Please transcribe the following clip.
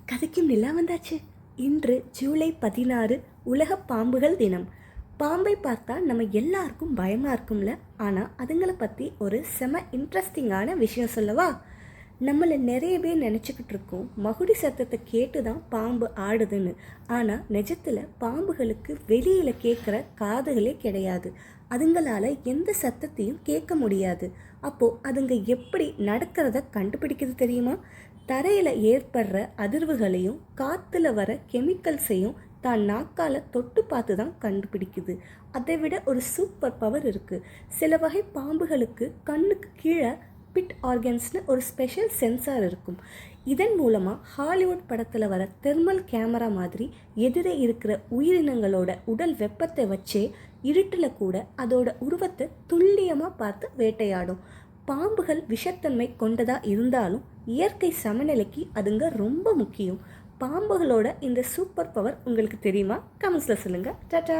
கதைக்கும் நிலா வந்தாச்சு. இன்று ஜூலை 16 உலக பாம்புகள் தினம். பாம்பை பார்த்தா நம்ம எல்லாருக்கும் பயமாக இருக்கும்ல. ஆனால் அதுங்களை பற்றி ஒரு செம இன்ட்ரெஸ்டிங்கான விஷயம் சொல்லவா? நம்மளை நிறைய பேர் நினச்சிக்கிட்டு இருக்கோம் மகுடி சத்தத்தை கேட்டு தான் பாம்பு ஆடுதுன்னு. ஆனால் நிஜத்தில் பாம்புகளுக்கு வெளியில் கேட்குற காதுகளே கிடையாது. அதுங்களால் எந்த சத்தத்தையும் கேட்க முடியாது. அப்போது அதுங்க எப்படி நடக்கிறத கண்டுபிடிக்கிறது தெரியுமா? தரையில் ஏற்படுற அதிர்வுகளையும் காற்றுல வர கெமிக்கல்ஸையும் தான் நாக்கால் தொட்டு பார்த்து தான் கண்டுபிடிக்குது. அதை விட ஒரு சூப்பர் பவர் இருக்குது. சில வகை பாம்புகளுக்கு கண்ணுக்கு கீழே பிட் ஆர்கன்ஸ்னு ஒரு ஸ்பெஷல் சென்சார் இருக்கும். இதன் மூலமாக ஹாலிவுட் படத்தில் வர தெர்மல் கேமரா மாதிரி எதிரே இருக்கிற உயிரினங்களோட உடல் வெப்பத்தை வச்சே இருட்டில் கூட அதோட உருவத்தை துல்லியமாக பார்த்து வேட்டையாடும். பாம்புகள் விஷத்தன்மை கொண்டதாக இருந்தாலும் இயற்கை சமநிலைக்கு அதுங்க ரொம்ப முக்கியம். பாம்புகளோட இந்த சூப்பர் பவர் உங்களுக்கு தெரியுமா? கமெண்ட்ஸில் சொல்லுங்கள். டாடா.